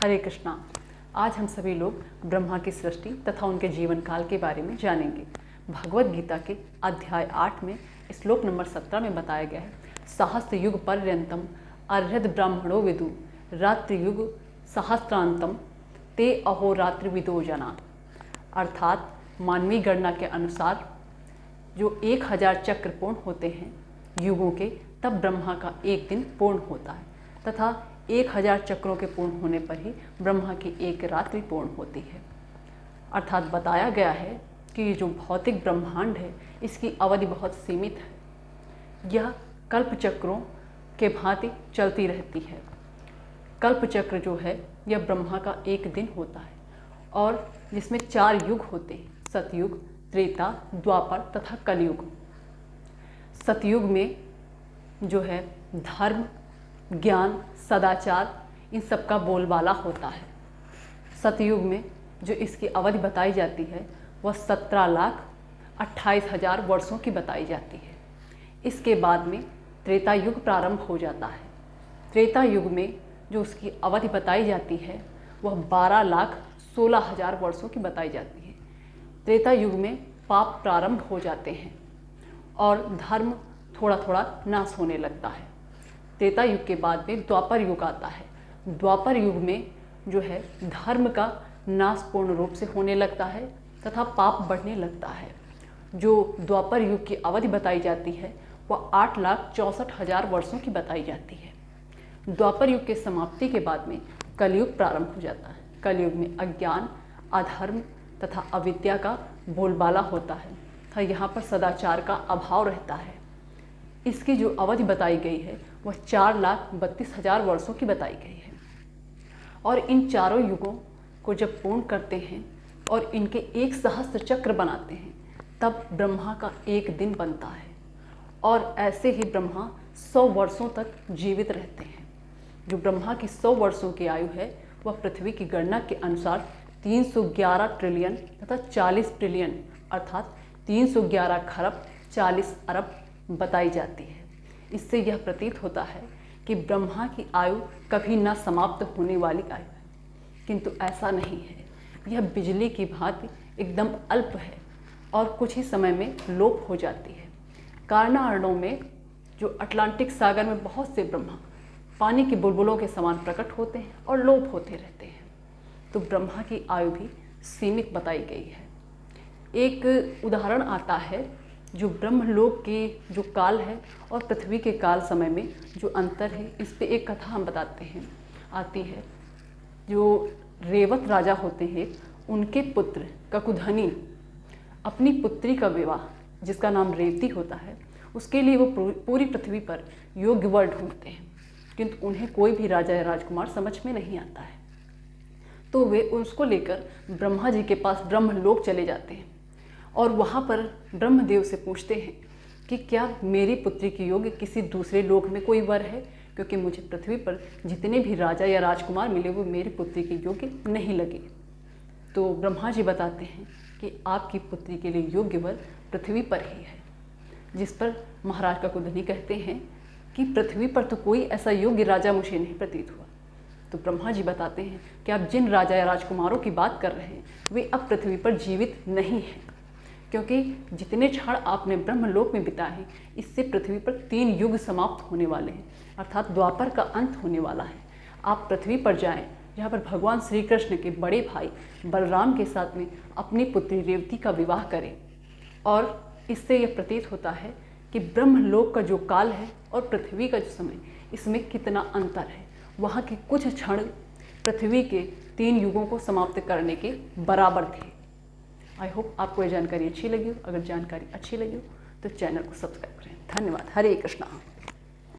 हरे कृष्णा। आज हम सभी लोग ब्रह्मा की सृष्टि तथा उनके जीवन काल के बारे में जानेंगे। भगवद गीता के अध्याय 8 में श्लोक नंबर 17 में बताया गया है, सहस्त्र युग पर्यंतम अर्हद ब्राह्मणो विदु रात्रि युग सहस्त्रांतम ते अहोरात्रि विदो जना। अर्थात मानवीय गणना के अनुसार जो 1000 चक्र पूर्ण होते हैं युगों के, तब ब्रह्मा का एक दिन पूर्ण होता है तथा 1000 चक्रों के पूर्ण होने पर ही ब्रह्मा की एक रात्रि पूर्ण होती है। अर्थात बताया गया है कि ये जो भौतिक ब्रह्मांड है इसकी अवधि बहुत सीमित है। यह कल्प चक्रों के भांति चलती रहती है। कल्प चक्र जो है यह ब्रह्मा का एक दिन होता है और जिसमें 4 युग होते हैं, सतयुग, त्रेता, द्वापर तथा कलयुग। सतयुग में जो है धर्म, ज्ञान, सदाचार इन सब का बोलबाला होता है। सतयुग में जो इसकी अवधि बताई जाती है वह 17,28,000 वर्षों की बताई जाती है। इसके बाद में त्रेता युग प्रारंभ हो जाता है। त्रेता युग में जो उसकी अवधि बताई जाती है वह 12,16,000 वर्षों की बताई जाती है। त्रेता युग में पाप प्रारंभ हो जाते हैं और धर्म थोड़ा थोड़ा नाश होने लगता है। त्रेता युग के बाद में द्वापर युग आता है। द्वापर युग में जो है धर्म का नाश पूर्ण रूप से होने लगता है तथा पाप बढ़ने लगता है। जो द्वापर युग की अवधि बताई जाती है वह 8,64,000 वर्षों की बताई जाती है। द्वापर युग के समाप्ति के बाद में कलयुग प्रारंभ हो जाता है। कलयुग में अज्ञान, अधर्म तथा अविद्या का बोलबाला होता है तथा यहाँ पर सदाचार का अभाव रहता है। इसकी जो अवधि बताई गई है वह 4,32,000 वर्षों की बताई गई है। और इन चारों युगों को जब पूर्ण करते हैं और इनके एक सहस्त्र चक्र बनाते हैं तब ब्रह्मा का एक दिन बनता है। और ऐसे ही ब्रह्मा 100 वर्षों तक जीवित रहते हैं। जो ब्रह्मा की 100 वर्षों की आयु है वह पृथ्वी की गणना के अनुसार 311 ट्रिलियन तथा 40 ट्रिलियन अर्थात 311 खरब 40 अरब बताई जाती है। इससे यह प्रतीत होता है कि ब्रह्मा की आयु कभी न समाप्त होने वाली आयु है, किंतु ऐसा नहीं है। यह बिजली की भांति एकदम अल्प है और कुछ ही समय में लोप हो जाती है। कारणारणों में जो अटलांटिक सागर में बहुत से ब्रह्मा पानी के बुलबुलों के समान प्रकट होते हैं और लोप होते रहते हैं। तो ब्रह्मा की आयु भी सीमित बताई गई है। एक उदाहरण आता है, जो ब्रह्मलोक के जो काल है और पृथ्वी के काल समय में जो अंतर है, इस पे एक कथा हम बताते हैं आती है। जो रेवत राजा होते हैं उनके पुत्र ककुधनी अपनी पुत्री का विवाह, जिसका नाम रेवती होता है, उसके लिए वो पूरी पृथ्वी पर योग्य वर ढूंढते हैं, किंतु उन्हें कोई भी राजा या राजकुमार समझ में नहीं आता है। तो वे उसको लेकर ब्रह्मा जी के पास ब्रह्मलोक चले जाते हैं और वहाँ पर ब्रह्मदेव से पूछते हैं कि क्या मेरी पुत्री के योग्य किसी दूसरे लोक में कोई वर है, क्योंकि मुझे पृथ्वी पर जितने भी राजा या राजकुमार मिले वो मेरी पुत्री के योग्य नहीं लगे। तो ब्रह्मा जी बताते हैं कि आपकी पुत्री के लिए योग्य वर पृथ्वी पर ही है। जिस पर महाराज ककुधनी कहते हैं कि पृथ्वी पर तो कोई ऐसा योग्य राजा मुझे नहीं प्रतीत हुआ। तो ब्रह्मा जी बताते हैं कि आप जिन राजा या राजकुमारों की बात कर रहे हैं वे अब पृथ्वी पर जीवित नहीं हैं, क्योंकि जितने क्षण आपने ब्रह्मलोक में बिताए हैं इससे पृथ्वी पर 3 युग समाप्त होने वाले हैं, अर्थात द्वापर का अंत होने वाला है। आप पृथ्वी पर जाएं जहाँ पर भगवान श्री कृष्ण के बड़े भाई बलराम के साथ में अपनी पुत्री रेवती का विवाह करें। और इससे यह प्रतीत होता है कि ब्रह्मलोक का जो काल है और पृथ्वी का जो समय, इसमें कितना अंतर है। वहाँ के कुछ क्षण पृथ्वी के 3 युगों को समाप्त करने के बराबर थे। आई होप आपको ये जानकारी अच्छी लगी हो। अगर जानकारी अच्छी लगी हो तो चैनल को सब्सक्राइब करें। धन्यवाद। हरे कृष्णा।